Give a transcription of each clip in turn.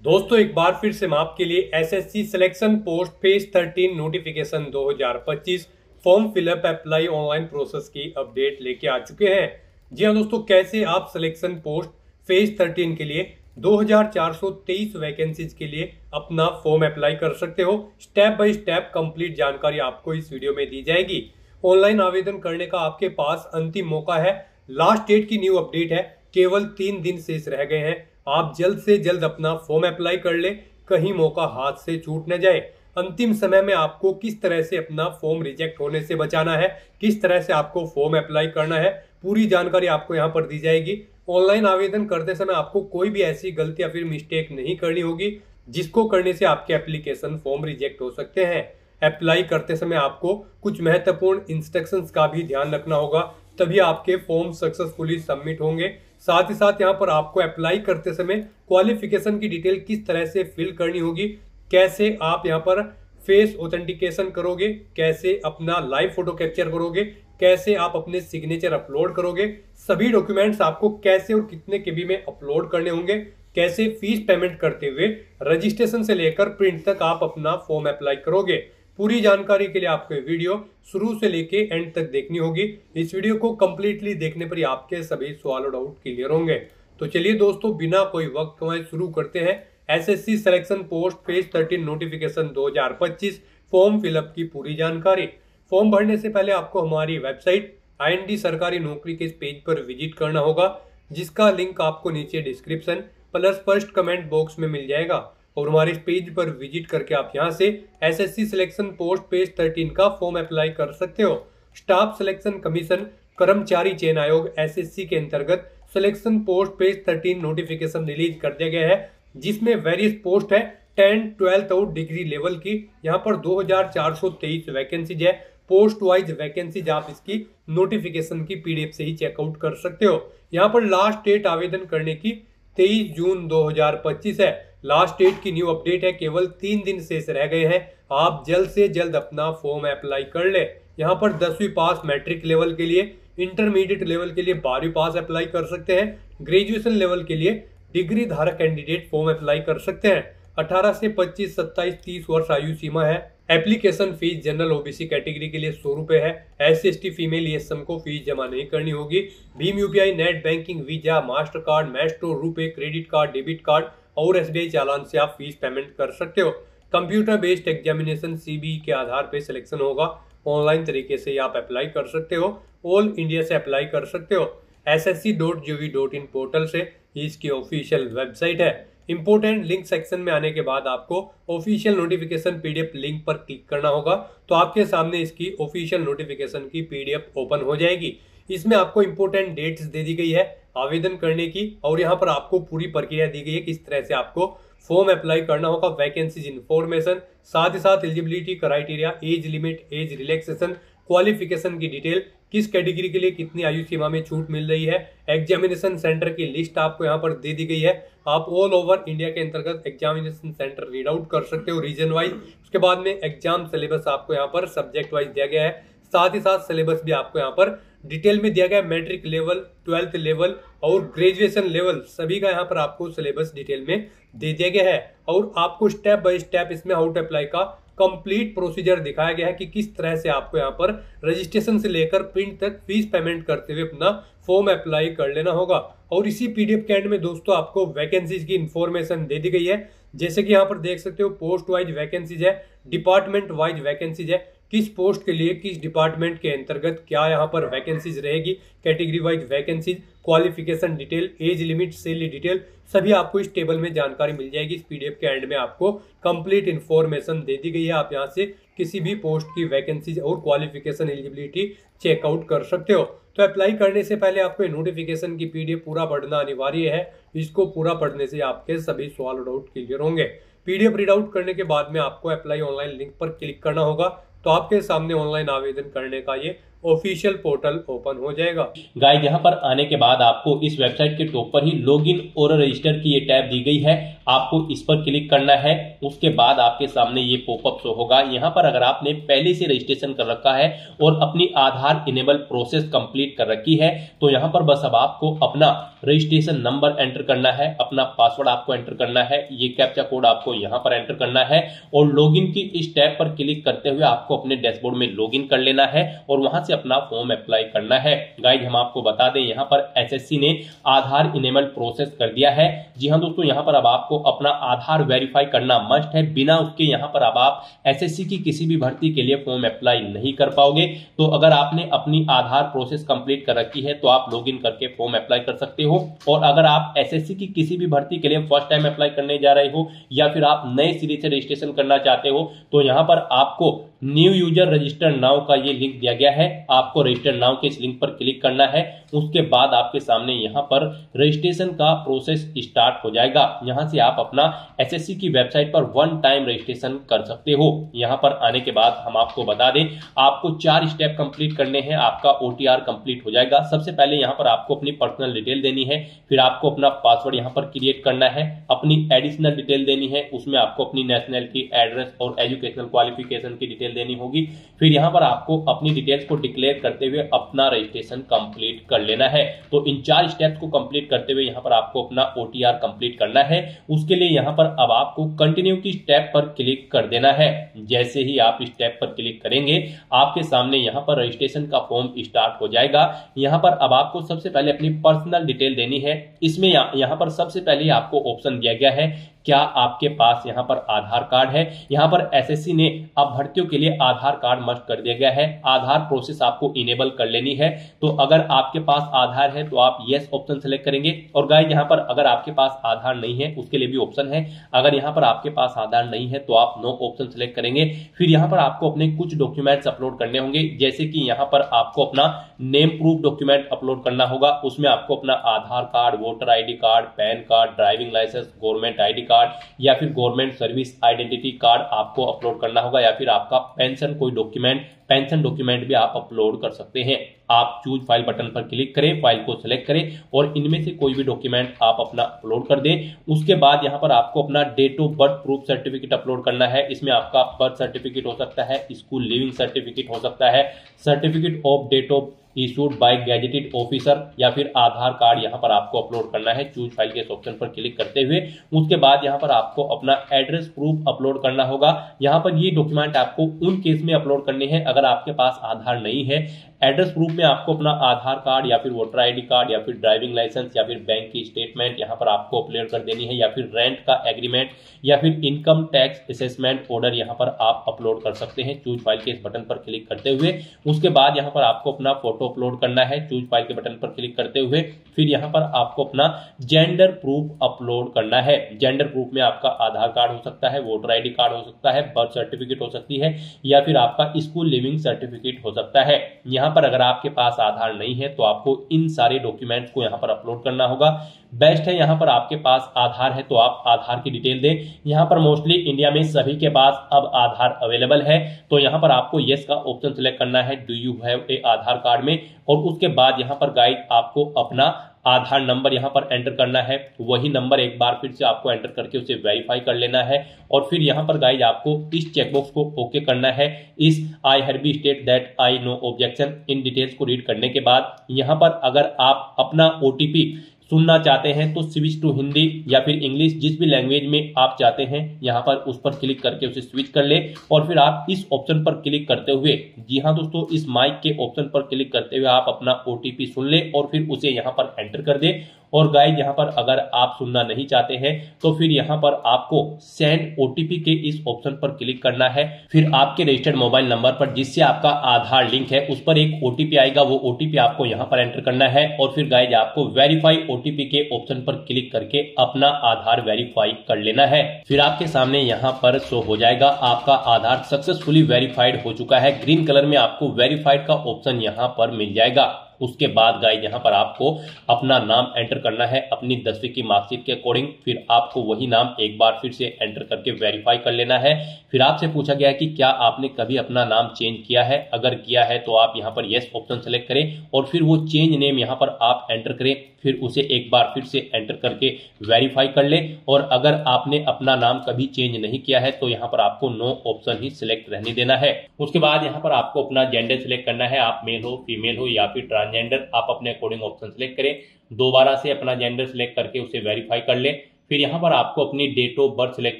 दोस्तों एक बार फिर से मैं आपके लिए SSC selection post phase 13 notification 2025 form fill up apply online process की अपडेट लेके आ चुके हैं। जी हाँ दोस्तों, कैसे आप सिलेक्शन पोस्ट फेज 13 के लिए 2423 वैकेंसीज के लिए अपना फॉर्म अप्लाई कर सकते हो। स्टेप बाय स्टेप कंप्लीट जानकारी आपको इस वीडियो में दी जाएगी। ऑनलाइन आवेदन करने का आपके पास अंतिम मौका है। लास्ट डेट की न्यू अपडेट है, केवल 3 दिन शेष रह गए हैं। आप जल्द से जल्द अपना फॉर्म अप्लाई कर ले, कहीं मौका हाथ से छूट न जाए। अंतिम समय में आपको किस तरह से अपना फॉर्म रिजेक्ट होने से बचाना है, किस तरह से आपको फॉर्म अप्लाई करना है, पूरी जानकारी आपको यहाँ पर दी जाएगी। ऑनलाइन आवेदन करते समय आपको कोई भी ऐसी गलती या फिर मिस्टेक नहीं करनी होगी जिसको करने से आपके एप्लीकेशन फॉर्म रिजेक्ट हो सकते हैं। अप्लाई करते समय आपको कुछ महत्वपूर्ण इंस्ट्रक्शंस का भी ध्यान रखना होगा, तभी आपके फॉर्म सक्सेसफुली सबमिट होंगे। साथ ही साथ यहाँ पर आपको अप्लाई करते समय क्वालिफिकेशन की डिटेल किस तरह से फिल करनी होगी, कैसे आप यहाँ पर फेस ऑथेंटिकेशन करोगे, कैसे अपना लाइव फोटो कैप्चर करोगे, कैसे आप अपने सिग्नेचर अपलोड करोगे, सभी डॉक्यूमेंट्स आपको कैसे और कितने केबी में अपलोड करने होंगे, कैसे फीस पेमेंट करते हुए रजिस्ट्रेशन से लेकर प्रिंट तक आप अपना फॉर्म अप्लाई करोगे। पूरी जानकारी के लिए आपको वीडियो शुरू से लेके एंड तक देखनी होगी। इस वीडियो को कंप्लीटली देखने पर ही आपके सभी सवाल और डाउट क्लियर होंगे। तो चलिए दोस्तों, बिना कोई वक्त गंवाए शुरू करते हैं SSC selection post phase 13 notification 2025 form fill up की पूरी जानकारी। फॉर्म भरने से पहले आपको हमारी वेबसाइट आईएनडी सरकारी नौकरी के इस पेज पर विजिट करना होगा, जिसका लिंक आपको नीचे description plus first comment box में मिल जाएगा। और हमारे इस पेज पर विजिट करके आप यहां से एसएससी सिलेक्शन पोस्ट पेज 13 का फॉर्म अप्लाई कर सकते हो। स्टाफ सिलेक्शन कमीशन कर्मचारी चयन आयोग एसएससी के अंतर्गत selection post page 13 notification release कर दिया गया है, जिसमें वेरियस पोस्ट है 10, 12 और डिग्री लेवल की। यहाँ पर 2423 वैकेंसीज है। पोस्ट वाइज वैकेंसीज आप इसकी नोटिफिकेशन की पीडीएफ से ही चेकआउट कर सकते हो। यहाँ पर लास्ट डेट आवेदन करने की 23 जून 2025 है। लास्ट डेट की न्यू अपडेट है, केवल 3 दिन शेष रह गए हैं। आप जल्द से जल्द अपना फॉर्म अप्लाई कर ले। यहाँ पर 10वीं पास मैट्रिक लेवल के लिए, इंटरमीडिएट लेवल के लिए 12वीं पास अप्लाई कर सकते हैं, ग्रेजुएशन लेवल के लिए डिग्री धारक कैंडिडेट फॉर्म अप्लाई कर सकते हैं। 18 से 25, 27, 30 वर्ष आयु सीमा है। Application fees general OBC category के लिए 100 रुपए है। SC/ST फीमेल ESM को फीस जमा नहीं करनी होगी। Bhim UPI, net banking, visa, master card, Maestro, RuPay, credit card, debit card और SBI चालान से आप फीस पेमेंट कर सकते हो। कंप्यूटर बेस्ड एग्जामिनेशन CBE के आधार पर सिलेक्शन होगा। ऑनलाइन तरीके से आप अप्लाई कर सकते हो। ऑल इंडिया से अप्लाई कर सकते हो। ssc.gov.in पोर्टल से इसकी ऑफिशियल वेबसाइट है। इंपोर्टेंट लिंक सेक्शन में आने के बाद आपको ऑफिशियल नोटिफिकेशन पीडीएफ लिंक पर क्लिक करना होगा, तो आपके सामने इसकी ऑफिशियल नोटिफिकेशन की पीडीएफ ओपन हो जाएगी। इसमें आपको इंपोर्टेंट डेट्स दे दी गई है आवेदन करने की, और यहाँ पर आपको पूरी प्रक्रिया दी गई है किस तरह से आपको फॉर्म अप्लाई करना होगा, वैकेंसीज इन्फॉर्मेशन, साथ ही साथ eligibility criteria, age limit, age relaxation, qualification की डिटेल, किस कैटेगरी के लिए कितनी आयु सीमा में छूट मिल रही है, एग्जामिनेशन सेंटर की लिस्ट आपको यहाँ पर दे दी गई है। आप ऑल ओवर इंडिया के अंतर्गत एग्जामिनेशन सेंटर रीड आउट कर सकते हो रीजन वाइज। उसके बाद में एग्जाम सिलेबस आपको यहाँ पर सब्जेक्ट वाइज दिया गया है। साथ ही साथ सिलेबस भी आपको यहाँ पर डिटेल में दिया गया है। मैट्रिक लेवल, 12th लेवल और ग्रेजुएशन लेवल सभी का यहाँ पर आपको सिलेबस डिटेल में दे दिया गया है, और आपको स्टेप बाय स्टेप इसमें हाउ टू अप्लाई का कंप्लीट प्रोसीजर दिखाया गया है कि किस तरह से आपको यहाँ पर रजिस्ट्रेशन से लेकर प्रिंट तक फीस पेमेंट करते हुए अपना फॉर्म अप्लाई कर लेना होगा। और इसी पीडीएफ के एंड में दोस्तों आपको वैकेंसीज की इंफॉर्मेशन दे दी गई है, जैसे कि यहाँ पर देख सकते हो पोस्ट वाइज वैकेंसीज है, डिपार्टमेंट वाइज वैकेंसीज है, किस पोस्ट के लिए किस डिपार्टमेंट के अंतर्गत क्या यहाँ पर वैकेंसीज रहेगी, category wise vacancies, qualification detail, age limit, salary detail, सभी आपको इस टेबल में जानकारी मिल जाएगी। इस पीडीएफ के एंड में आपको कंप्लीट इन्फॉर्मेशन दे दी गई है। आप यहाँ से किसी भी पोस्ट की वैकेंसीज और क्वालिफिकेशन एलिजिबिलिटी चेकआउट कर सकते हो। तो अप्लाई करने से पहले आपको नोटिफिकेशन की पीडीएफ पूरा पढ़ना अनिवार्य है। इसको पूरा पढ़ने से आपके सभी सवाल और डाउट क्लियर होंगे। पीडीएफ रीड आउट करने के बाद में आपको अप्लाई ऑनलाइन लिंक पर क्लिक करना होगा, तो आपके सामने ऑनलाइन आवेदन करने का ये ऑफिशियल पोर्टल ओपन हो जाएगा। गाइस यहाँ पर आने के बाद आपको इस वेबसाइट के टॉप पर ही लॉगिन और रजिस्टर की ये टैब दी गई है, आपको इस पर क्लिक करना है। उसके बाद आपके सामने ये पॉपअप शो होगा। यहाँ पर अगर आपने पहले से रजिस्ट्रेशन कर रखा है और अपनी आधार इनेबल प्रोसेस कंप्लीट कर रखी है तो यहाँ पर बस अब आपको अपना रजिस्ट्रेशन नंबर एंटर करना है, अपना पासवर्ड आपको एंटर करना है, ये कैप्चा कोड आपको यहाँ पर एंटर करना है और लॉगिन की इस टैब पर क्लिक करते हुए आपको अपने डैशबोर्ड में लॉगिन कर लेना है और वहां से अपना फॉर्म अप्लाई करना है। गाइस हम आपको बता दें यहाँ पर एसएससी ने आधार इनेबल प्रोसेस कर दिया है। जी हाँ दोस्तों, यहाँ पर अब आपको अपना आधार वेरीफाई करना मस्ट है, बिना उसके यहाँ पर अब आप एसएससी की किसी भी भर्ती के लिए फॉर्म अप्लाई नहीं कर पाओगे। तो अगर आपने अपनी आधार प्रोसेस कंप्लीट कर रखी है तो आप लॉगिन करके फॉर्म अप्लाई कर सकते हो। और अगर आप एसएससी की किसी भी भर्ती के लिए फर्स्ट टाइम अप्लाई करने जा रहे हो या फिर आप नए सिरे से रजिस्ट्रेशन करना चाहते हो तो यहाँ पर आपको न्यू यूजर रजिस्टर नाउ का ये लिंक दिया गया है, आपको रजिस्टर नाउ के इस लिंक पर क्लिक करना है। उसके बाद आपके सामने यहाँ पर रजिस्ट्रेशन का प्रोसेस स्टार्ट हो जाएगा। यहाँ से आप अपना एसएससी की वेबसाइट पर वन टाइम रजिस्ट्रेशन कर सकते हो। यहाँ पर आने के बाद हम आपको बता दें आपको 4 स्टेप कंप्लीट करने हैं, आपका ओटीआर कंप्लीट हो जाएगा। सबसे पहले यहाँ पर आपको अपनी पर्सनल डिटेल देनी है, फिर आपको अपना पासवर्ड यहाँ पर क्रिएट करना है, अपनी एडिशनल डिटेल देनी है, उसमें आपको अपनी नेशनैलिटी, एड्रेस और एजुकेशनल क्वालिफिकेशन की डिटेल देनी होगी। फिर यहाँ पर आपको अपनी डिटेल्स को डिक्लेयर करते हुए अपना रजिस्ट्रेशन कंप्लीट कर लेना है। तो इन 4 स्टेप्स को कंप्लीट करते हुए यहाँ पर आपको अपना ओटीआर कंप्लीट करना है। उसके लिए यहाँ पर अब आपको कंटिन्यू की स्टेप पर क्लिक कर देना है। जैसे ही आप स्टेप पर क्लिक करेंगे आपके सामने यहाँ पर रजिस्ट्रेशन का फॉर्म स्टार्ट हो जाएगा। यहाँ पर अब आपको सबसे पहले अपनी पर्सनल डिटेल देनी है। इसमें यहाँ पर सबसे पहले आपको ऑप्शन दिया गया है क्या आपके पास यहाँ पर आधार कार्ड है। यहाँ पर एसएससी ने अब भर्तियों के लिए आधार कार्ड मस्ट कर दिया गया है, आधार प्रोसेस आपको इनेबल कर लेनी है। तो अगर आपके पास आधार है तो आप यस ऑप्शन सेलेक्ट करेंगे। और गाइस यहाँ पर अगर आपके पास आधार नहीं है उसके लिए भी ऑप्शन है, अगर यहाँ पर आपके पास आधार नहीं है तो आप नो ऑप्शन सेलेक्ट करेंगे। फिर यहाँ पर आपको अपने कुछ डॉक्यूमेंट्स अपलोड करने होंगे, जैसे कि यहाँ पर आपको अपना नेम प्रूफ डॉक्यूमेंट अपलोड करना होगा। उसमें आपको अपना Aadhaar card, voter ID card, PAN card, driving licence, government ID card या फिर गवर्नमेंट सर्विस आइडेंटिटी कार्ड आपको अपलोड करना होगा, या फिर आपका पेंशन कोई डॉक्यूमेंट, पेंशन डॉक्यूमेंट भी आप अपलोड कर सकते हैं। आप चूज फाइल बटन पर क्लिक करें, फाइल को सिलेक्ट करें और इनमें से कोई भी डॉक्यूमेंट आप अपना अपलोड कर दें। उसके बाद यहाँ पर आपको अपना date of birth proof certificate upload करना है। इसमें आपका बर्थ सर्टिफिकेट हो सकता है, स्कूल लिविंग सर्टिफिकेट हो सकता है, certificate of date of issued by gazetted officer या फिर आधार कार्ड यहाँ पर आपको अपलोड करना है चूज फाइल के ऑप्शन पर क्लिक करते हुए। उसके बाद यहाँ पर आपको अपना एड्रेस प्रूफ अपलोड करना होगा। यहाँ पर ये डॉक्यूमेंट आपको उन केस में अपलोड करने हैं अगर आपके पास आधार नहीं है। एड्रेस प्रूफ में आपको अपना आधार कार्ड या फिर वोटर आईडी कार्ड या फिर ड्राइविंग लाइसेंस या फिर बैंक की स्टेटमेंट यहाँ पर आपको अपलोड कर देनी है, या फिर रेंट का एग्रीमेंट या फिर इनकम टैक्स असेसमेंट ऑर्डर यहाँ पर आप अपलोड कर सकते हैं चूज फाइल के इस बटन पर क्लिक करते हुए। उसके बाद यहाँ पर आपको अपना फोटो अपलोड करना है चूज फाइल के बटन पर क्लिक करते हुए। फिर यहाँ पर आपको अपना जेंडर प्रूफ अपलोड करना है। जेंडर प्रूफ में आपका आधार कार्ड हो सकता है, वोटर आईडी कार्ड हो सकता है, बर्थ सर्टिफिकेट हो सकती है या फिर आपका स्कूल लिविंग सर्टिफिकेट हो सकता है। यहाँ पर अगर आपके पास आधार नहीं है तो आपको इन सारे डॉक्यूमेंट्स को यहाँ पर अपलोड करना होगा। बेस्ट है यहाँ पर आपके पास आधार है तो आप आधार की डिटेल दें। यहाँ पर मोस्टली इंडिया में सभी के पास अब आधार अवेलेबल है, तो यहाँ पर आपको यस का ऑप्शन सिलेक्ट करना है do you have a Aadhaar card में। और उसके बाद यहाँ पर गाइड आपको अपना आधार नंबर यहाँ पर एंटर करना है। वही नंबर एक बार फिर से आपको एंटर करके उसे वेरीफाई कर लेना है। और फिर यहाँ पर गाइज आपको इस चेकबॉक्स को ओके करना है। इस I have state that I know objection in details को रीड करने के बाद यहाँ पर अगर आप अपना ओटीपी सुनना चाहते हैं तो स्विच टू हिंदी या फिर इंग्लिश, जिस भी लैंग्वेज में आप चाहते हैं यहाँ पर उस पर क्लिक करके उसे स्विच कर ले। और फिर आप इस ऑप्शन पर क्लिक करते हुए, जी हाँ दोस्तों, इस माइक के ऑप्शन पर क्लिक करते हुए आप अपना ओटीपी सुन ले और फिर उसे यहाँ पर एंटर कर दे। और गाइज यहाँ पर अगर आप सुनना नहीं चाहते हैं तो फिर यहाँ पर आपको सेंड ओटीपी के इस ऑप्शन पर क्लिक करना है। फिर आपके रजिस्टर्ड मोबाइल नंबर पर जिससे आपका आधार लिंक है उस पर एक ओटीपी आएगा, वो ओटीपी आपको यहाँ पर एंटर करना है। और फिर गाइज आपको वेरीफाई ओटीपी के ऑप्शन पर क्लिक करके अपना आधार वेरीफाई कर लेना है। फिर आपके सामने यहाँ पर शो हो जाएगा आपका आधार सक्सेसफुली वेरीफाइड हो चुका है। ग्रीन कलर में आपको वेरीफाइड का ऑप्शन यहाँ पर मिल जाएगा। उसके बाद गाइज यहाँ पर आपको अपना नाम एंटर करना है अपनी 10वीं की मार्कशीट के अकॉर्डिंग। फिर आपको वही नाम एक बार फिर से एंटर करके वेरीफाई कर लेना है। फिर आपसे पूछा गया है कि क्या आपने कभी अपना नाम चेंज किया है, अगर किया है तो आप यहाँ पर यस ऑप्शन सेलेक्ट करें और फिर वो चेंज नेम यहाँ पर आप एंटर करें। फिर उसे एक बार फिर से एंटर करके वेरीफाई कर ले। और अगर आपने अपना नाम कभी चेंज नहीं किया है तो यहाँ पर आपको नो ऑप्शन ही सिलेक्ट रहने देना है। उसके बाद यहाँ पर आपको अपना जेंडर सिलेक्ट करना है, आप मेल हो फीमेल हो या फिर ट्रांसजेंडर, आप अपने अकॉर्डिंग ऑप्शन सिलेक्ट करें। दोबारा से अपना जेंडर सिलेक्ट करके उसे वेरीफाई कर ले। फिर यहाँ पर आपको अपनी डेट ऑफ बर्थ सिलेक्ट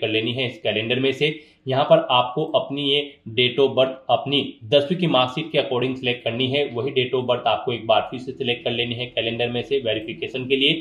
कर लेनी है इस कैलेंडर में से। यहाँ पर आपको अपनी ये डेट ऑफ बर्थ अपनी 10वीं की मार्कशीट के अकॉर्डिंग सिलेक्ट करनी है। वही डेट ऑफ बर्थ आपको एक बार फिर से सिलेक्ट कर लेनी है कैलेंडर में से वेरिफिकेशन के लिए।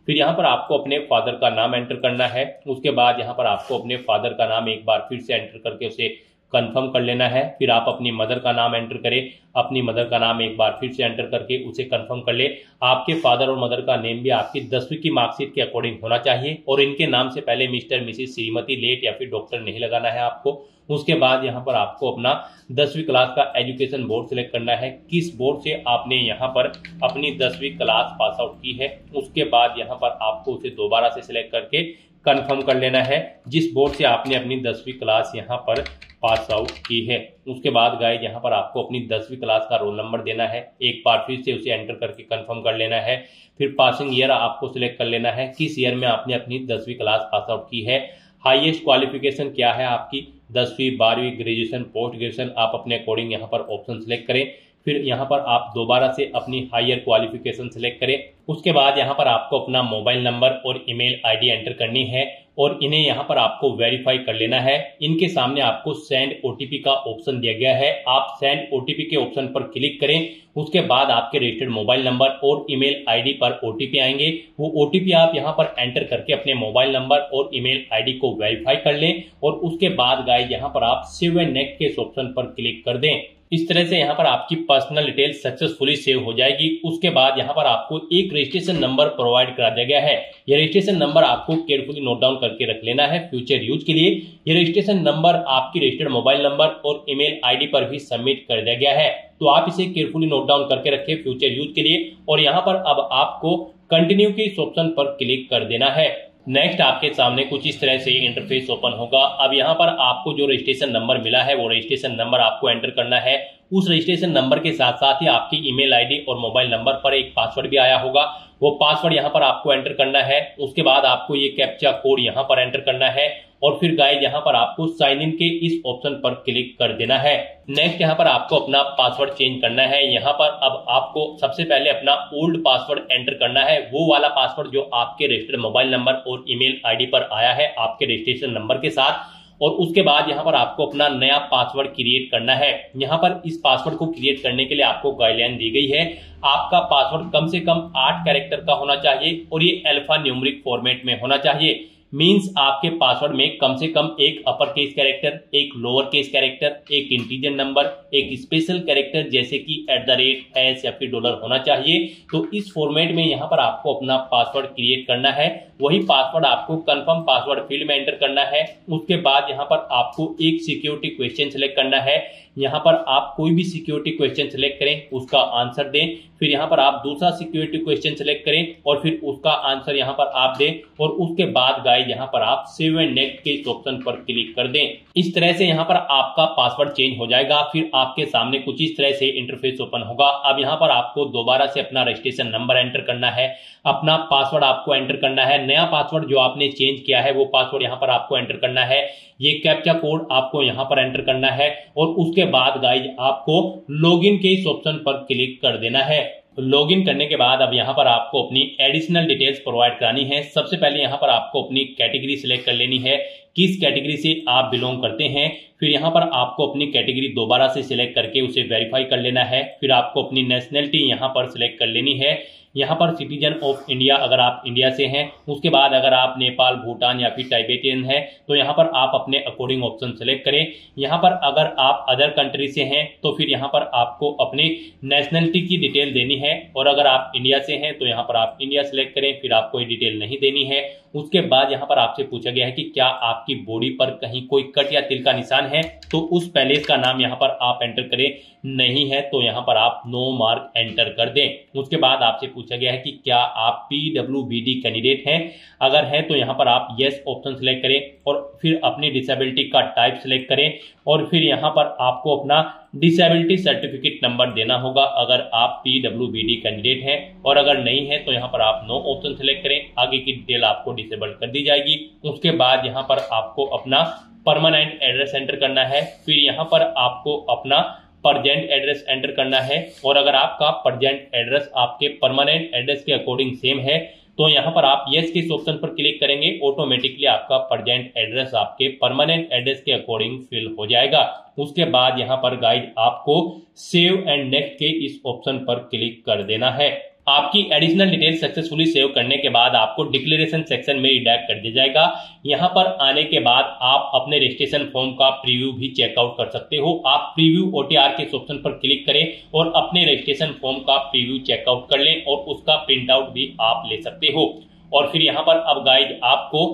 फिर यहाँ पर आपको अपने फादर का नाम एंटर करना है। उसके बाद यहाँ पर आपको अपने फादर का नाम एक बार फिर से एंटर करके उसे कंफर्म कर लेना है। फिर आप अपनी मदर का नाम एंटर करें, अपनी मदर का नाम एक बार फिर से एंटर करके उसे कंफर्म कर ले। आपके फादर और मदर का नेम भी आपकी 10वीं की मार्कशीट के अकॉर्डिंग होना चाहिए और इनके नाम से पहले मिस्टर मिसिस श्रीमती लेट या फिर डॉक्टर नहीं लगाना है आपको। उसके बाद यहाँ पर आपको अपना 10वीं क्लास का एजुकेशन बोर्ड सिलेक्ट करना है, किस बोर्ड से आपने यहाँ पर अपनी 10वीं क्लास पास आउट की है। उसके बाद यहाँ पर आपको उसे दोबारा से सिलेक्ट करके कंफर्म कर लेना है जिस बोर्ड से आपने अपनी 10वीं क्लास यहाँ पर पास आउट की है। उसके बाद गाइस यहाँ पर आपको अपनी 10वीं क्लास का रोल नंबर देना है, एक बार फिर से उसे एंटर करके कंफर्म कर लेना है। फिर पासिंग ईयर आपको सिलेक्ट कर लेना है, किस ईयर में आपने अपनी 10वीं क्लास पास आउट की है। हाईएस्ट क्वालिफिकेशन क्या है आपकी, 10वीं 12वीं ग्रेजुएशन पोस्ट ग्रेजुएशन, आप अपने अकॉर्डिंग यहाँ पर ऑप्शन सिलेक्ट करें। फिर यहाँ पर आप दोबारा से अपनी हायर क्वालिफिकेशन सिलेक्ट करें। उसके बाद यहाँ पर आपको अपना मोबाइल नंबर और ईमेल आईडी एंटर करनी है और इन्हें यहाँ पर आपको वेरीफाई कर लेना है। इनके सामने आपको सेंड ओटीपी का ऑप्शन दिया गया है, आप सेंड ओटीपी के ऑप्शन पर क्लिक करें। उसके बाद आपके रजिस्टर्ड मोबाइल नंबर और ईमेल आईडी पर ओटीपी आएंगे, वो ओटीपी आप यहाँ पर एंटर करके अपने मोबाइल नंबर और ईमेल आईडी को वेरीफाई कर लें और उसके बाद गाइस यहाँ पर आप सेव एंड नेक्स्ट के ऑप्शन पर क्लिक कर दें। इस तरह से यहाँ पर आपकी पर्सनल डिटेल सक्सेसफुली सेव हो जाएगी। उसके बाद यहाँ पर आपको एक रजिस्ट्रेशन नंबर प्रोवाइड करा दिया गया है, यह रजिस्ट्रेशन नंबर आपको केयरफुली नोट डाउन करके रख लेना है फ्यूचर यूज के लिए। यह रजिस्ट्रेशन नंबर आपकी रजिस्टर्ड मोबाइल नंबर और ईमेल आईडी पर भी सबमिट कर दिया गया है, तो आप इसे केयरफुली नोट डाउन करके रखें फ्यूचर यूज के लिए। और यहाँ पर अब आपको कंटिन्यू के इस ऑप्शन पर क्लिक कर देना है। नेक्स्ट आपके सामने कुछ इस तरह से इंटरफेस ओपन होगा। अब यहाँ पर आपको जो रजिस्ट्रेशन नंबर मिला है वो रजिस्ट्रेशन नंबर आपको एंटर करना है। उस रजिस्ट्रेशन नंबर के साथ साथ ही आपकी ईमेल आईडी और मोबाइल नंबर पर एक पासवर्ड भी आया होगा, वो पासवर्ड यहाँ पर आपको एंटर करना है। उसके बाद आपको ये कैप्चा कोड यहाँ पर एंटर करना है और फिर गाइस यहाँ पर आपको साइन इन के इस ऑप्शन पर क्लिक कर देना है। नेक्स्ट यहाँ पर आपको अपना पासवर्ड चेंज करना है। यहाँ पर अब आपको सबसे पहले अपना ओल्ड पासवर्ड एंटर करना है, वो वाला पासवर्ड जो आपके रजिस्टर्ड मोबाइल नंबर और ईमेल आईडी पर आया है आपके रजिस्ट्रेशन नंबर के साथ। और उसके बाद यहाँ पर आपको अपना नया पासवर्ड क्रिएट करना है। यहाँ पर इस पासवर्ड को क्रिएट करने के लिए आपको गाइडलाइन दी गई है, आपका पासवर्ड कम से कम 8 कैरेक्टर का होना चाहिए और ये अल्फा न्यूमेरिक फॉर्मेट में होना चाहिए। मींस आपके पासवर्ड में कम से कम एक अपर केस कैरेक्टर, एक लोअर केस कैरेक्टर, एक इंटीजर नंबर, एक स्पेशल कैरेक्टर जैसे कि @ या फिर डॉलर होना चाहिए। तो इस फॉर्मेट में यहाँ पर आपको अपना पासवर्ड क्रिएट करना है, वही पासवर्ड आपको कंफर्म पासवर्ड फील्ड में एंटर करना है। उसके बाद यहाँ पर आपको एक सिक्योरिटी क्वेश्चन सिलेक्ट करना है, यहाँ पर आप कोई भी सिक्योरिटी क्वेश्चन सिलेक्ट करें, उसका आंसर दें। फिर यहाँ पर आप दूसरा सिक्योरिटी क्वेश्चन सिलेक्ट करें और फिर उसका आंसर यहाँ पर आप दें और उसके बाद गाइस यहाँ पर आप सेव एंड नेक्स्ट के इस ऑप्शन पर क्लिक कर दें। इस तरह से यहाँ पर आपका पासवर्ड चेंज हो जाएगा। फिर आपके सामने कुछ इस तरह से इंटरफेस ओपन होगा। अब यहाँ पर आपको दोबारा से अपना रजिस्ट्रेशन नंबर एंटर करना है, अपना पासवर्ड आपको एंटर करना है, नया पासवर्ड जो आपने चेंज किया है वो पासवर्ड यहाँ पर आपको एंटर करना है, ये कैप्चा कोड आपको यहाँ पर एंटर करना है और उसके बाद गाइज आपको लॉगिन के इस ऑप्शन पर क्लिक कर देना है। लॉगिन करने के बाद अब यहाँ पर आपको अपनी एडिशनल डिटेल्स प्रोवाइड करानी है। सबसे पहले यहाँ पर आपको अपनी कैटेगरी सिलेक्ट कर लेनी है, किस कैटेगरी से आप बिलोंग करते हैं। फिर यहाँ पर आपको अपनी कैटेगरी दोबारा से सिलेक्ट करके उसे वेरीफाई कर लेना है। फिर आपको अपनी नेशनलिटी यहाँ पर सिलेक्ट कर लेनी है, यहाँ पर सिटीजन ऑफ इंडिया अगर आप इंडिया से हैं, उसके बाद अगर आप नेपाल, भूटान या फिर टाइबेटियन हैं तो यहाँ पर आप अपने अकॉर्डिंग ऑप्शन सेलेक्ट करें। यहाँ पर अगर आप अदर कंट्री से हैं तो फिर यहाँ पर आपको अपनी नेशनलिटी की डिटेल देनी है, और अगर आप इंडिया से हैं तो यहाँ पर आप इंडिया सेलेक्ट करें, फिर आपको ये डिटेल नहीं देनी है। उसके बाद यहाँ पर आपसे पूछा गया है कि क्या आपकी बॉडी पर कहीं कोई कट या तिल का निशान है, तो उस पैलेस का नाम यहाँ पर आप एंटर करें, नहीं है तो यहाँ पर आप नो मार्क एंटर कर दें। उसके बाद आपसे पूछा गया है कि क्या आप PWBD कैंडिडेट हैं, अगर है तो यहाँ पर आप यस ऑप्शन सेलेक्ट करें और फिर अपनी डिसेबिलिटी का टाइप सेलेक्ट करें, और फिर यहाँ पर आपको अपना डिसेबिलिटी सर्टिफिकेट नंबर देना होगा अगर आप PWBD कैंडिडेट हैं, और अगर नहीं है तो यहाँ पर आप नो ऑप्शन सेलेक्ट करें, आगे की डिटेल आपको डिसेबल्ड कर दी जाएगी। उसके बाद यहाँ पर आपको अपना परमानेंट एड्रेस एंटर करना है, फिर यहाँ पर आपको अपना प्रेजेंट एड्रेस एंटर करना है, और अगर आपका प्रेजेंट एड्रेस आपके परमानेंट एड्रेस के अकॉर्डिंग सेम है तो यहाँ पर आप यस के इस ऑप्शन पर क्लिक करेंगे, ऑटोमेटिकली आपका प्रेजेंट एड्रेस आपके परमानेंट एड्रेस के अकॉर्डिंग फिल हो जाएगा। उसके बाद यहाँ पर गाइड आपको सेव एंड नेक्स्ट के इस ऑप्शन पर क्लिक कर देना है। आपकी एडिशनल डिटेल सक्सेसफुली सेव करने के बाद आपको डिक्लेरेशन सेक्शन में रिडायरेक्ट कर दिया जाएगा। यहाँ पर आने के बाद आप अपने रजिस्ट्रेशन फॉर्म का प्रीव्यू भी चेकआउट कर सकते हो। आप प्रीव्यू OTR के ऑप्शन पर क्लिक करें और अपने रजिस्ट्रेशन फॉर्म का प्रीव्यू चेकआउट कर लें, और उसका प्रिंट आउट भी आप ले सकते हो। और फिर यहाँ पर अब गाइड आपको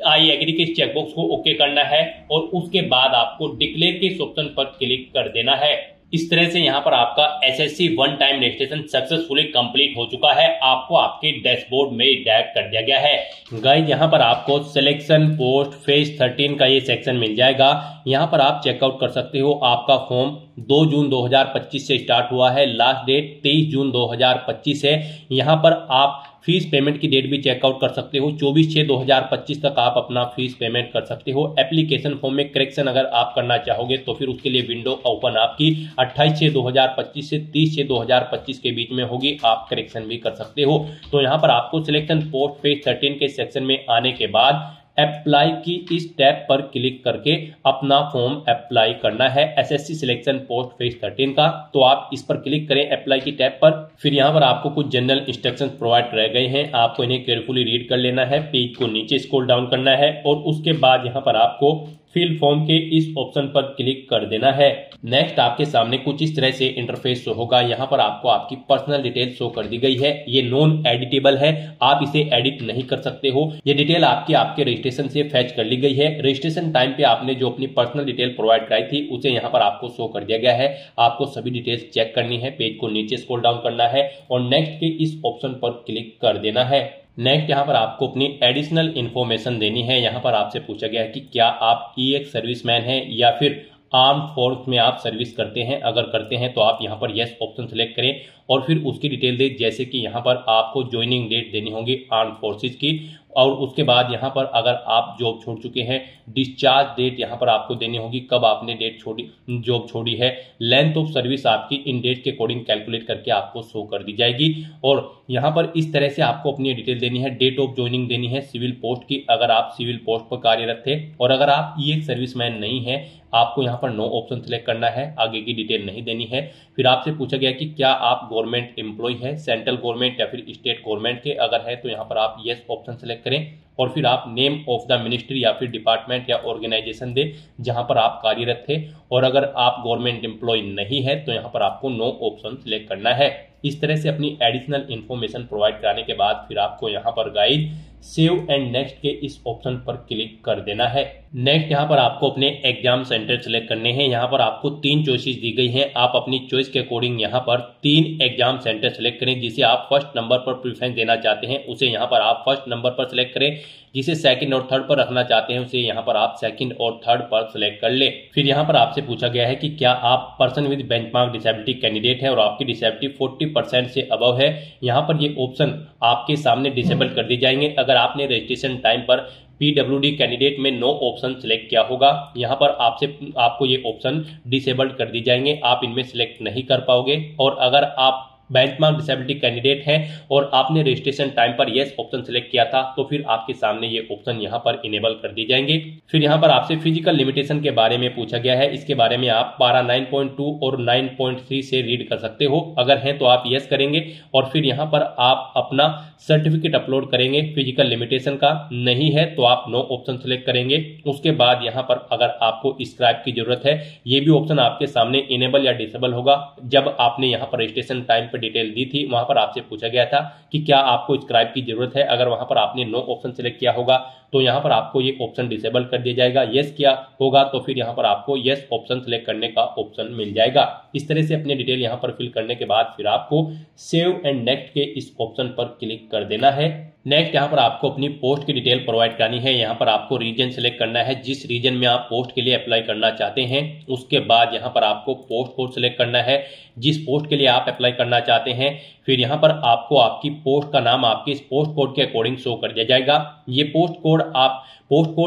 आई एग्री के चेकबॉक्स को ओके करना है, और उसके बाद आपको डिक्लेयर के ऑप्शन पर क्लिक कर देना है। इस तरह से यहाँ पर आपका SSC one time registration successfully complete हो चुका है, आपको आपके डैशबोर्ड में डायरेक्ट कर दिया गया है। गाइस यहाँ पर आपको सिलेक्शन पोस्ट फेज 13 का ये सेक्शन मिल जाएगा। यहाँ पर आप चेकआउट कर सकते हो। आपका फॉर्म 2 जून 2025 से स्टार्ट हुआ है, लास्ट डेट 23 जून 2025 है। यहाँ पर आप फीस पेमेंट की डेट भी चेकआउट कर सकते हो, 24/6/2025 तक आप अपना फीस पेमेंट कर सकते हो। एप्लीकेशन फॉर्म में करेक्शन अगर आप करना चाहोगे तो फिर उसके लिए विंडो ओपन आपकी 28/6/2025 से 30/6/2025 के बीच में होगी, आप करेक्शन भी कर सकते हो। तो यहाँ पर आपको सिलेक्शन पोस्ट पेज 13 के सेक्शन में आने के बाद अप्लाई की इस टैब पर क्लिक करके अपना फॉर्म अप्लाई करना है SSC सिलेक्शन पोस्ट फेज 13 का। तो आप इस पर क्लिक करें अप्लाई की टैब पर। फिर यहाँ पर आपको कुछ जनरल इंस्ट्रक्शंस प्रोवाइड रह गए हैं, आपको इन्हें केयरफुली रीड कर लेना है। पेज को नीचे स्क्रॉल डाउन करना है और उसके बाद यहाँ पर आपको फिल फॉर्म के इस ऑप्शन पर क्लिक कर देना है। नेक्स्ट आपके सामने कुछ इस तरह से इंटरफेस शो होगा। यहाँ पर आपको आपकी पर्सनल डिटेल शो कर दी गई है। ये नॉन एडिटेबल है, आप इसे एडिट नहीं कर सकते हो। ये डिटेल आपके रजिस्ट्रेशन से फैच कर ली गई है। रजिस्ट्रेशन टाइम पे आपने जो अपनी पर्सनल डिटेल प्रोवाइड कराई थी उसे यहाँ पर आपको शो कर दिया गया है। आपको सभी डिटेल्स चेक करनी है, पेज को नीचे स्क्रॉल डाउन करना है और नेक्स्ट के इस ऑप्शन पर क्लिक कर देना है। नेक्स्ट यहाँ पर आपको अपनी एडिशनल इन्फॉर्मेशन देनी है। यहाँ पर आपसे पूछा गया है कि क्या आप EX सर्विसमैन हैं या फिर आर्म्ड फोर्स में आप सर्विस करते हैं। अगर करते हैं तो आप यहाँ पर यस ऑप्शन सेलेक्ट करें और फिर उसकी डिटेल दें, जैसे कि यहाँ पर आपको ज्वाइनिंग डेट देनी होगी आर्म्ड फोर्सेज की, और उसके बाद यहाँ पर अगर आप जॉब छोड़ चुके हैं डिस्चार्ज डेट यहाँ पर आपको देनी होगी, कब आपने जॉब छोड़ी है। लेंथ ऑफ सर्विस आपकी इन डेट के अकॉर्डिंग कैलकुलेट करके आपको शो कर दी जाएगी। और यहाँ पर इस तरह से आपको अपनी डिटेल देनी है। डेट ऑफ ज्वाइनिंग देनी है सिविल पोस्ट की, अगर आप सिविल पोस्ट पर कार्यरत थे, और अगर आप EX सर्विसमैन नहीं है आपको यहाँ पर नो ऑप्शन सेलेक्ट करना है, आगे की डिटेल नहीं देनी है। फिर आपसे पूछा गया कि क्या आप गवर्नमेंट एम्प्लॉय है, सेंट्रल गवर्नमेंट या फिर स्टेट गवर्नमेंट के, अगर है तो यहाँ पर आप यस ऑप्शन सेलेक्ट करें और फिर आप नेम ऑफ द मिनिस्ट्री या फिर डिपार्टमेंट या ऑर्गेनाइजेशन दे जहां पर आप कार्यरत थे, और अगर आप गवर्नमेंट एम्प्लॉय नहीं है तो यहाँ पर आपको नो ऑप्शन सेलेक्ट करना है। इस तरह से अपनी एडिशनल इन्फॉर्मेशन प्रोवाइड कराने के बाद फिर आपको यहाँ पर गाइड सेव एंड नेक्स्ट के इस ऑप्शन पर क्लिक कर देना है। नेक्स्ट यहाँ पर आपको अपने एग्जाम सेंटर सेलेक्ट करने हैं। यहाँ पर आपको 3 चॉइसेस दी गई हैं, आप अपनी चॉइस के अकॉर्डिंग यहाँ पर 3 एग्जाम सेंटर सेलेक्ट करें। जिसे आप फर्स्ट नंबर पर प्रेफरेंस देना चाहते हैं उसे यहाँ पर आप फर्स्ट नंबर पर सेलेक्ट करें, जिसे सेकंड और थर्ड पर रखना चाहते हैं उसे यहाँ पर आप सेकंड और थर्ड पर सेलेक्ट कर ले। फिर यहाँ पर आपसे पूछा गया है कि क्या आप person with benchmark disability candidate है और आपकी डिसेबिलिटी 40% से अबव है। यहाँ पर ये ऑप्शन आपके सामने डिसेबल कर दी जाएंगे। अगर आपने रजिस्ट्रेशन टाइम पर PWD कैंडिडेट में नो ऑप्शन सिलेक्ट किया होगा, यहाँ पर आपको ये ऑप्शन डिसेबल्ड कर दी जाएंगे, आप इनमें सिलेक्ट नहीं कर पाओगे। और अगर आप बेंचमार्क डिसेबिलिटी कैंडिडेट हैं और आपने रजिस्ट्रेशन टाइम पर यस ऑप्शन सेलेक्ट किया था तो फिर आपके सामने ये ऑप्शन यहाँ पर इनेबल कर दिए जाएंगे। फिर यहाँ पर आपसे फिजिकल लिमिटेशन के बारे में पूछा गया है, इसके बारे में आप पारा 9.2 और 9.3 से रीड कर सकते हो, अगर हैं तो आप यस करेंगे और फिर यहाँ पर आप अपना सर्टिफिकेट अपलोड करेंगे फिजिकल लिमिटेशन का, नहीं है तो आप नो ऑप्शन सेलेक्ट करेंगे। उसके बाद यहाँ पर अगर आपको स्क्राइब की जरूरत है, ये भी ऑप्शन आपके सामने इनेबल या डिसेबल होगा। जब आपने यहाँ पर रजिस्ट्रेशन टाइम पर डिटेल दी थी वहां पर आपसे पूछा गया था कि क्या आपको स्क्राइब की जरूरत है, अगर वहां पर आपने नो ऑप्शन सेलेक्ट किया होगा तो यहाँ पर आपको ये ऑप्शन डिसेबल कर दिया जाएगा। यस किया होगा तो फिर यहाँ पर आपको यस ऑप्शन सेलेक्ट करने का ऑप्शन मिल जाएगा। इस तरह से अपनी डिटेल यहाँ पर फिल करने के बाद फिर आपको सेव एंड नेक्स्ट के इस ऑप्शन पर क्लिक कर देना है। नेक्स्ट यहाँ पर आपको अपनी पोस्ट की डिटेल प्रोवाइड करनी है। यहाँ पर आपको रीजन सेलेक्ट करना है, जिस रीजन में आप पोस्ट के लिए अप्लाई करना चाहते हैं। उसके बाद यहाँ पर आपको पोस्ट कोड सेलेक्ट करना है, जिस पोस्ट के लिए आप अप्लाई करना चाहते हैं। फिर यहाँ पर आपको आपकी पोस्ट का नाम आपके इस पोस्ट कोड के अकॉर्डिंग शो कर दिया जाएगा। ये पोस्ट कोड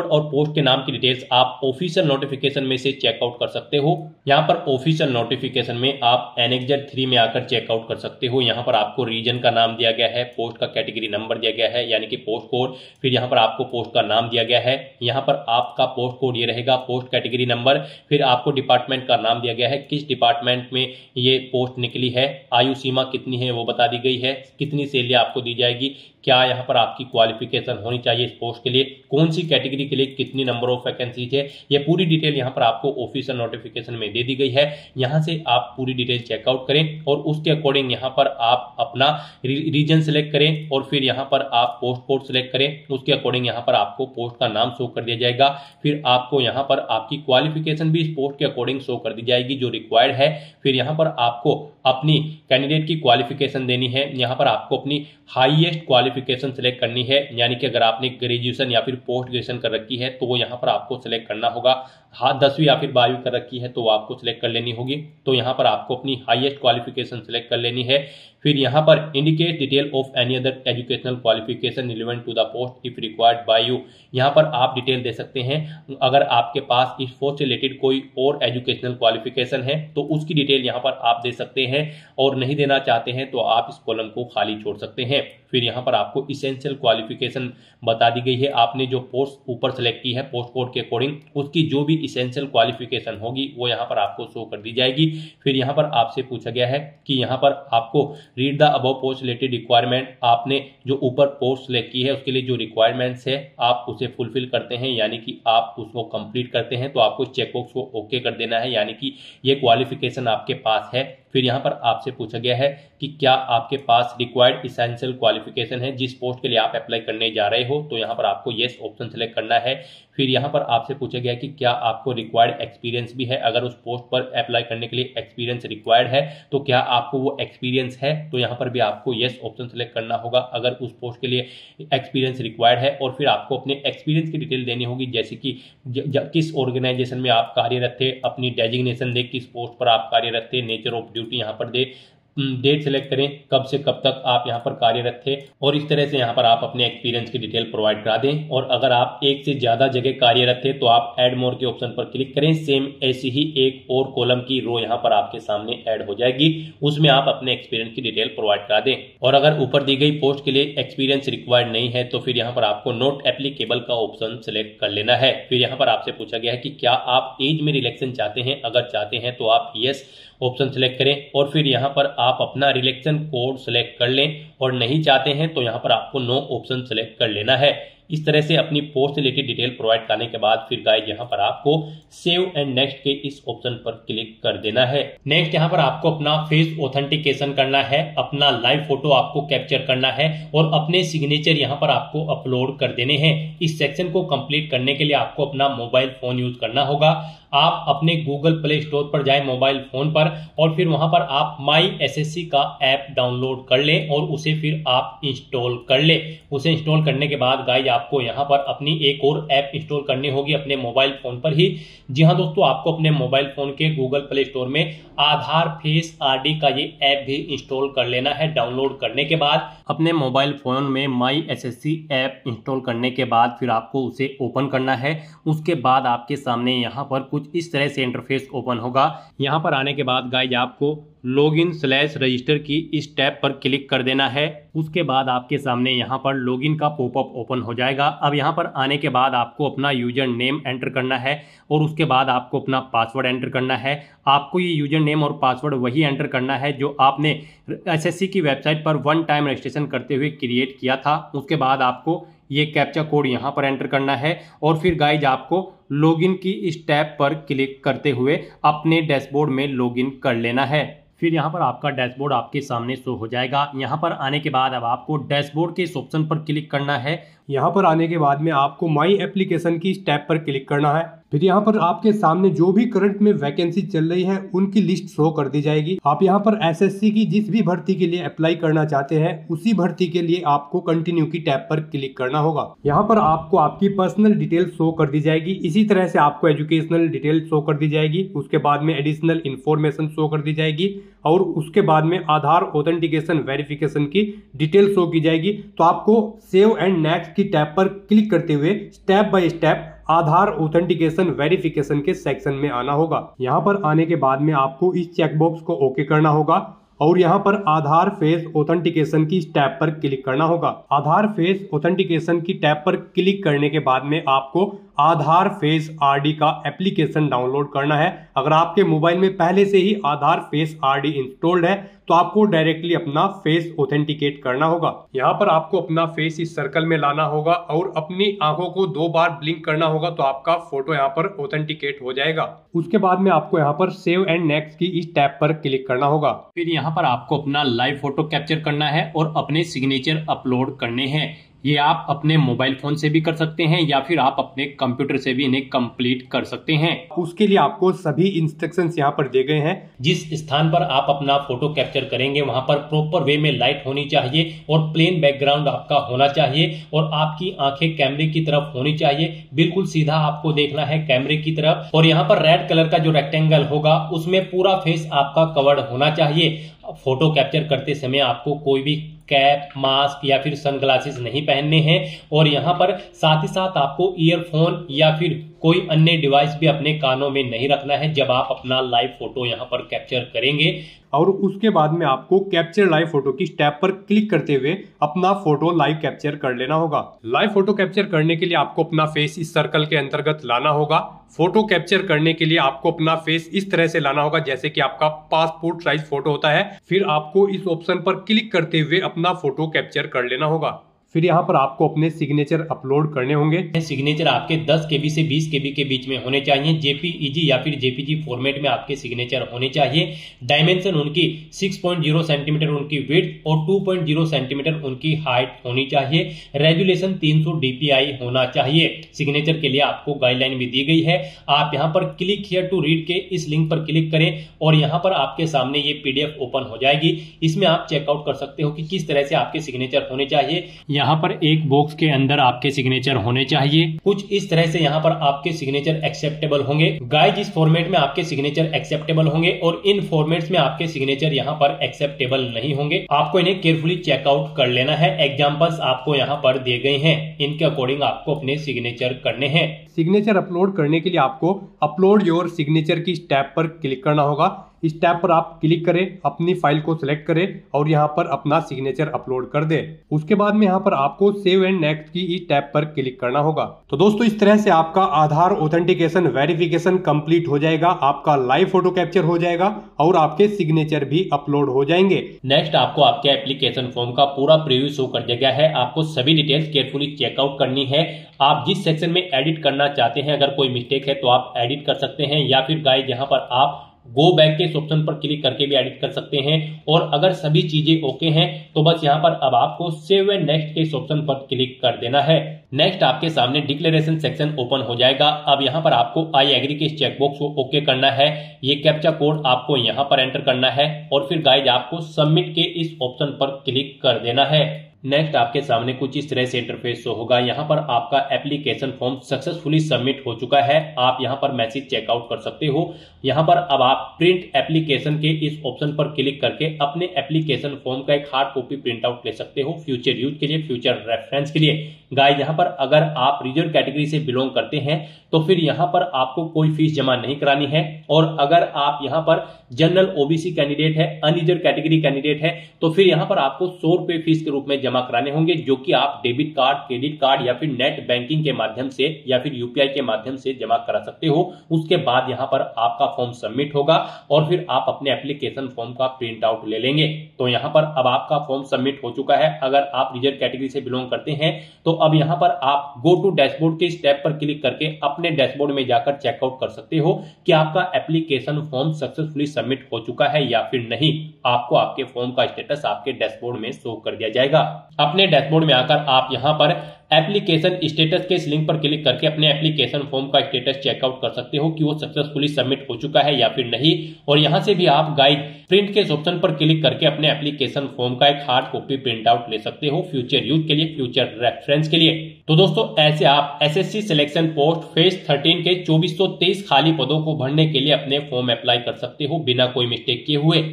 और पोस्ट के नाम की डिटेल्स आप ऑफिशियल नोटिफिकेशन में से चेकआउट कर सकते हो। यहाँ पर ऑफिशियल नोटिफिकेशन में आप एनेक्जर 3 में आकर चेकआउट कर सकते हो। यहाँ पर आपको रीजन का नाम दिया गया है, पोस्ट का कैटेगरी नंबर दिया गया है यानी कि पोस्ट कोड, फिर यहाँ पर आपको पोस्ट का नाम दिया गया है। यहाँ पर आपका पोस्ट कोड ये रहेगा, पोस्ट कैटेगरी नंबर, फिर आपको डिपार्टमेंट का नाम दिया गया है, किस डिपार्टमेंट में ये पोस्ट निकली है, आयु सीमा कितनी है वो बता दी गई है, कितनी सैलरी आपको दी जाएगी, क्या यहाँ पर आपकी क्वालिफिकेशन होनी चाहिए इस पोस्ट के लिए, कौन सी कैटेगरी के लिए कितनी नंबर ऑफ वैकेंसीज है, ये पूरी डिटेल यहाँ पर आपको ऑफिशियल नोटिफिकेशन में दे दी गई है। यहाँ से आप पूरी डिटेल चेकआउट करें और उसके अकॉर्डिंग यहाँ पर आप अपना रीजन सेलेक्ट करें और फिर यहाँ पर आप पोस्ट कोड सेलेक्ट करें। उसके अकॉर्डिंग यहाँ पर आपको पोस्ट का नाम शो कर दिया जाएगा। फिर आपको यहाँ पर आपकी क्वालिफिकेशन भी इस पोस्ट के अकॉर्डिंग शो कर दी जाएगी जो रिक्वायर्ड है। फिर यहाँ पर आपको अपनी कैंडिडेट की क्वालिफिकेशन देनी है। यहाँ पर आपको अपनी हाईएस्ट क्वालिफिकेशन सेलेक्ट करनी है, यानी कि अगर आपने ग्रेजुएशन या फिर पोस्ट ग्रेजुएशन कर रखी है तो वो यहाँ पर आपको सेलेक्ट करना होगा। हाँ 10वीं या फिर 12वीं कर रखी है तो वो आपको सेलेक्ट कर लेनी होगी, तो यहाँ पर आपको अपनी हाईएस्ट क्वालिफिकेशन सेलेक्ट कर लेनी है। फिर यहाँ पर indicate detail of any other educational qualification relevant to the post if required by you. यहाँ पर आप डिटेल दे सकते हैं, अगर आपके पास इस पोस्ट से रिलेटेड कोई और एजुकेशनल क्वालिफिकेशन है तो उसकी डिटेल यहाँ पर आप दे सकते हैं, और नहीं देना चाहते हैं तो आप इस कॉलम को खाली छोड़ सकते हैं। फिर यहाँ पर आपको इसेंशियल क्वालिफिकेशन बता दी गई है, आपने जो पोस्ट ऊपर सेलेक्ट की है पोस्ट कोड के अकॉर्डिंग उसकी जो भी इसेंशियल क्वालिफिकेशन होगी वो यहाँ पर आपको शो कर दी जाएगी। फिर यहाँ पर आपसे पूछा गया है कि यहाँ पर आपको read the above post related requirement, आपने जो ऊपर पोस्ट सेलेक्ट की है उसके लिए जो रिक्वायरमेंट्स है आप उसे फुलफिल करते हैं, यानी कि आप उसको कंप्लीट करते हैं तो आपको चेकबॉक्स को ओके कर देना है, यानी कि ये क्वालिफिकेशन आपके पास है। फिर यहाँ पर आपसे पूछा गया है कि क्या आपके पास रिक्वायर्ड इसेंशियल क्वालिफिकेशन है जिस पोस्ट के लिए आप अप्लाई करने जा रहे हो, तो यहाँ पर आपको येस ऑप्शन सेलेक्ट करना है। फिर यहाँ पर आपसे पूछा गया कि क्या आपको रिक्वायर्ड एक्सपीरियंस भी है, अगर उस पोस्ट पर अप्लाई करने के लिए एक्सपीरियंस रिक्वायर्ड है तो क्या आपको वो एक्सपीरियंस है, तो यहाँ पर भी आपको येस ऑप्शन सेलेक्ट करना होगा अगर उस पोस्ट के लिए एक्सपीरियंस रिक्वायर्ड है। और फिर आपको अपने एक्सपीरियंस की डिटेल देनी होगी, जैसे कि किस ऑर्गेनाइजेशन में आप कार्यरत थे, अपनी डेजिग्नेशन दे, किस पोस्ट पर आप कार्यरत थे, नेचर ऑफ ड्यूटी यहाँ पर दे, डेट सेलेक्ट करें कब से कब तक आप यहाँ पर कार्यरत थे, और इस तरह से यहाँ पर आप अपने एक्सपीरियंस की डिटेल प्रोवाइड करा दें। और अगर आप एक से ज्यादा जगह कार्यरत थे तो आप ऐड मोर के ऑप्शन पर क्लिक करें, सेम ऐसी ही एक और कॉलम की रो यहाँ पर आपके सामने ऐड हो जाएगी, उसमें आप अपने एक्सपीरियंस की डिटेल प्रोवाइड करा दें। और अगर ऊपर दी गई पोस्ट के लिए एक्सपीरियंस रिक्वायर्ड नहीं है तो फिर यहाँ पर आपको नॉट एप्लीकेबल का ऑप्शन सेलेक्ट कर लेना है। फिर यहाँ पर आपसे पूछा गया है कि क्या आप एज में रिलैक्सेशन चाहते हैं, अगर चाहते हैं तो आप यस ऑप्शन सेलेक्ट करें और फिर यहाँ पर आप अपना रिलैक्सेशन कोड सेलेक्ट कर लें, और नहीं चाहते हैं तो यहाँ पर आपको नो ऑप्शन सेलेक्ट कर लेना है। इस तरह से अपनी पोस्ट रिलेटेड डिटेल प्रोवाइड करने के बाद फिर गाइस यहाँ पर आपको सेव एंड नेक्स्ट के इस ऑप्शन पर क्लिक कर देना है। नेक्स्ट यहाँ पर आपको अपना फेस ऑथेंटिकेशन करना है, अपना लाइव फोटो आपको कैप्चर करना है और अपने सिग्नेचर यहाँ पर आपको अपलोड कर देने हैं। इस सेक्शन को कंप्लीट करने के लिए आपको अपना मोबाइल फोन यूज करना होगा। आप अपने गूगल प्ले स्टोर पर जाएं मोबाइल फोन पर, और फिर वहां पर आप माई एसएससी का ऐप डाउनलोड कर लें और उसे फिर आप इंस्टॉल कर लें। उसे इंस्टॉल करने के बाद गाइस आपको यहां पर अपनी एक और ऐप इंस्टॉल करनी होगी अपने मोबाइल फोन पर ही। जी हां दोस्तों, आपको अपने मोबाइल फोन के गूगल प्ले स्टोर में आधार फेस आरडी का ये ऐप भी इंस्टॉल कर लेना है। डाउनलोड करने के बाद अपने मोबाइल फोन में माई एसएससी ऐप इंस्टॉल करने के बाद फिर आपको उसे ओपन करना है। उसके बाद आपके सामने यहाँ पर कुछ इस तरह से इंटरफेस ओपन होगा। यहाँ पर आने के बाद गाइस आपको login/register की इस टैब पर क्लिक कर देना है। उसके बाद आपके सामने यहाँ पर लॉगिन का पॉपअप ओपन हो जाएगा। अब यहाँ पर आने के बाद आपको अपना यूजर नेम एंटर करना है और उसके बाद आपको अपना पासवर्ड एंटर करना है। आपको ये यूजर नेम और पासवर्ड वही एंटर करना है जो आपने एसएससी की वेबसाइट पर वन टाइम रजिस्ट्रेशन करते हुए क्रिएट किया था। उसके बाद आपको ये कैप्चा कोड यहाँ पर एंटर करना है और फिर गाइज आपको लॉगिन की इस टैब पर क्लिक करते हुए अपने डैशबोर्ड में लॉगिन कर लेना है। फिर यहाँ पर आपका डैशबोर्ड आपके सामने शो हो जाएगा। यहाँ पर आने के बाद अब आपको डैशबोर्ड के इस ऑप्शन पर क्लिक करना है। यहाँ पर आने के बाद में आपको माई एप्लीकेशन की इस टैब पर क्लिक करना है। फिर यहाँ पर आपके सामने जो भी करंट में वैकेंसी चल रही है उनकी लिस्ट शो कर दी जाएगी। आप यहाँ पर एसएससी की जिस भी भर्ती के लिए अप्लाई करना चाहते हैं उसी भर्ती के लिए आपको कंटिन्यू की टैब पर क्लिक करना होगा। यहाँ पर आपको आपकी पर्सनल डिटेल शो कर दी जाएगी। इसी तरह से आपको एजुकेशनल डिटेल शो कर दी जाएगी। उसके बाद में एडिशनल इंफॉर्मेशन शो कर दी जाएगी और उसके बाद में आधार ऑथेंटिकेशन वेरिफिकेशन की डिटेल शो की जाएगी। तो आपको सेव एंड नेक्स्ट की टैब पर क्लिक करते हुए step by step Aadhaar authentication verification के सेक्शन में आना होगा। यहाँ पर आने के बाद में आपको इस चेकबॉक्स को ओके करना होगा और यहाँ पर आधार फेस ऑथेंटिकेशन की टैब पर क्लिक करना होगा। आधार फेस ऑथेंटिकेशन की टैब पर क्लिक करने के बाद में आपको आधार फेस आरडी का एप्लीकेशन डाउनलोड करना है। अगर आपके मोबाइल में पहले से ही आधार फेस आरडी इंस्टॉल्ड है तो आपको डायरेक्टली अपना फेस ऑथेंटिकेट करना होगा। यहाँ पर आपको अपना फेस इस सर्कल में लाना होगा और अपनी आंखों को 2 बार ब्लिंक करना होगा तो आपका फोटो यहाँ पर ऑथेंटिकेट हो जाएगा। उसके बाद में आपको यहाँ पर सेव एंड नेक्स्ट की इस टैब पर क्लिक करना होगा। फिर यहाँ पर आपको अपना लाइव फोटो कैप्चर करना है और अपने सिग्नेचर अपलोड करने हैं। ये आप अपने मोबाइल फोन से भी कर सकते हैं या फिर आप अपने कंप्यूटर से भी इन्हें कंप्लीट कर सकते हैं। उसके लिए आपको सभी इंस्ट्रक्शंस यहाँ पर दिए गए हैं। जिस स्थान पर आप अपना फोटो कैप्चर करेंगे वहां पर प्रॉपर वे में लाइट होनी चाहिए और प्लेन बैकग्राउंड आपका होना चाहिए और आपकी आंखें कैमरे की तरफ होनी चाहिए। बिल्कुल सीधा आपको देखना है कैमरे की तरफ और यहाँ पर रेड कलर का जो रेक्टेंगल होगा उसमें पूरा फेस आपका कवर्ड होना चाहिए। फोटो कैप्चर करते समय आपको कोई भी कैप, मास्क या फिर सनग्लासेस नहीं पहनने हैं और यहाँ पर साथ ही साथ आपको ईयरफोन या फिर कोई अन्य डिवाइस भी अपने कानों में नहीं रखना है जब आप अपना लाइव फोटो यहाँ पर कैप्चर करेंगे। और उसके बाद में आपको कैप्चर लाइव फोटो की टैब पर क्लिक करते हुए अपना फोटो लाइव कैप्चर कर लेना होगा। लाइव फोटो कैप्चर करने के लिए आपको अपना फेस इस सर्कल के अंतर्गत लाना होगा। फोटो कैप्चर करने के लिए आपको अपना फेस इस तरह से लाना होगा जैसे कि आपका पासपोर्ट साइज फोटो होता है। फिर आपको इस ऑप्शन पर क्लिक करते हुए अपना फोटो कैप्चर कर लेना होगा। फिर यहाँ पर आपको अपने सिग्नेचर अपलोड करने होंगे। सिग्नेचर आपके 10 KB से 20 KB के बीच में होने चाहिए। जेपीईजी या फिर जेपीजी फॉर्मेट में आपके सिग्नेचर होने चाहिए। डायमेंशन उनकी 6.0 सेंटीमीटर उनकी विड्थ और 2.0 सेंटीमीटर उनकी हाइट होनी चाहिए। रेजुलेशन 300 DPI होना चाहिए। सिग्नेचर के लिए आपको गाइडलाइन भी दी गई है। आप यहाँ पर क्लिक हियर टू रीड के इस लिंक पर क्लिक करें और यहाँ पर आपके सामने ये PDF ओपन हो जाएगी। इसमें आप चेकआउट कर सकते हो कि किस तरह से आपके सिग्नेचर होने चाहिए। यहाँ पर एक बॉक्स के अंदर आपके सिग्नेचर होने चाहिए। कुछ इस तरह से यहाँ पर आपके सिग्नेचर एक्सेप्टेबल होंगे। गाइस इस फॉर्मेट में आपके सिग्नेचर एक्सेप्टेबल होंगे और इन फॉर्मेट्स में आपके सिग्नेचर यहाँ पर एक्सेप्टेबल नहीं होंगे। आपको इन्हें केयरफुली चेकआउट कर लेना है। एग्जांपल्स आपको यहाँ पर दिए गए हैं, इनके अकॉर्डिंग आपको अपने सिग्नेचर करने हैं। सिग्नेचर अपलोड करने के लिए आपको अपलोड योर सिग्नेचर की टैब पर क्लिक करना होगा। इस टैब पर आप क्लिक करें, अपनी फाइल को सिलेक्ट करें और यहाँ पर अपना सिग्नेचर अपलोड कर दें। उसके बाद में यहाँ पर आपको सेव एंड नेक्स्ट की इस टैब पर क्लिक करना होगा। तो दोस्तों इस तरह से आपका आधार ऑथेंटिकेशन वेरिफिकेशन कंप्लीट हो जाएगा। आपका लाइव फोटो कैप्चर हो जाएगा और आपके सिग्नेचर भी अपलोड हो जाएंगे। नेक्स्ट आपको आपके एप्लीकेशन फॉर्म का पूरा प्रीव्यू शो कर दिया गया है। आपको सभी डिटेल्स केयरफुली चेकआउट करनी है। आप जिस सेक्शन में एडिट करना चाहते हैं अगर कोई मिस्टेक है तो आप एडिट कर सकते हैं या फिर गाइस यहाँ पर आप गो बैक के इस ऑप्शन पर क्लिक करके भी एडिट कर सकते हैं। और अगर सभी चीजें ओके हैं तो बस यहाँ पर अब आपको सेव एंड नेक्स्ट के इस ऑप्शन पर क्लिक कर देना है। नेक्स्ट आपके सामने डिक्लेरेशन सेक्शन ओपन हो जाएगा। अब यहाँ पर आपको आई एग्री के इस चेकबॉक्स को ओके करना है। ये कैप्चा कोड आपको यहाँ पर एंटर करना है और फिर गाइज आपको सबमिट के इस ऑप्शन पर क्लिक कर देना है। नेक्स्ट आपके सामने कुछ इस तरह से इंटरफेस शो होगा। यहाँ पर आपका एप्लीकेशन फॉर्म सक्सेसफुली सबमिट हो चुका है। आप यहाँ पर मैसेज चेकआउट कर सकते हो। यहाँ पर अब आप प्रिंट एप्लीकेशन के इस ऑप्शन पर क्लिक करके अपने एप्लीकेशन फॉर्म का एक हार्ड कॉपी प्रिंट आउट ले सकते हो फ्यूचर यूज के लिए, फ्यूचर रेफरेंस के लिए। गाइस यहाँ पर अगर आप रिजर्व कैटेगरी से बिलोंग करते हैं तो फिर यहाँ पर आपको कोई फीस जमा नहीं करानी है। और अगर आप यहाँ पर जनरल ओबीसी कैंडिडेट है, अनरिजर्व कैटेगरी कैंडिडेट है, तो फिर यहाँ पर आपको 100 रुपए फीस के रूप में जमा कराने होंगे, जो कि आप डेबिट कार्ड, क्रेडिट कार्ड या फिर नेट बैंकिंग के माध्यम से या फिर यूपीआई के माध्यम से जमा करा सकते हो। उसके बाद यहाँ पर आपका फॉर्म सबमिट होगा और फिर आप अपने एप्लीकेशन फॉर्म का प्रिंट आउट ले लेंगे। तो यहाँ पर अब आपका फॉर्म सबमिट हो चुका है। अगर आप रिजर्व कैटेगरी से बिलोंग करते हैं तो अब यहाँ पर आप गो टू डैशबोर्ड के इस टैब पर क्लिक करके अपने डैशबोर्ड में जाकर चेकआउट कर सकते हो कि आपका एप्लीकेशन फॉर्म सक्सेसफुली सबमिट हो चुका है या फिर नहीं। आपको आपके फॉर्म का स्टेटस आपके डैशबोर्ड में शो कर दिया जाएगा। अपने डैशबोर्ड में आकर आप यहाँ पर एप्लीकेशन स्टेटस के इस लिंक पर क्लिक करके अपने एप्लीकेशन फॉर्म का स्टेटस चेकआउट कर सकते हो कि वो सक्सेसफुली सबमिट हो चुका है या फिर नहीं। और यहां से भी आप गाइड प्रिंट के ऑप्शन पर क्लिक करके अपने एप्लीकेशन फॉर्म का एक हार्ड कॉपी प्रिंट आउट ले सकते हो, फ्यूचर यूज के लिए, फ्यूचर रेफरेंस के लिए। तो दोस्तों ऐसे आप एसएससी सिलेक्शन पोस्ट फेज 13 के 2423 खाली पदों को भरने के लिए अपने फॉर्म अप्लाई कर सकते हो बिना कोई मिस्टेक किए हुए।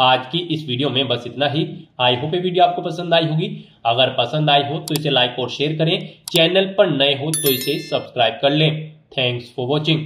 आज की इस वीडियो में बस इतना ही। आई होप ये वीडियो आपको पसंद आई होगी। अगर पसंद आई हो तो इसे लाइक और शेयर करें। चैनल पर नए हो तो इसे सब्सक्राइब कर लें। Thanks for watching.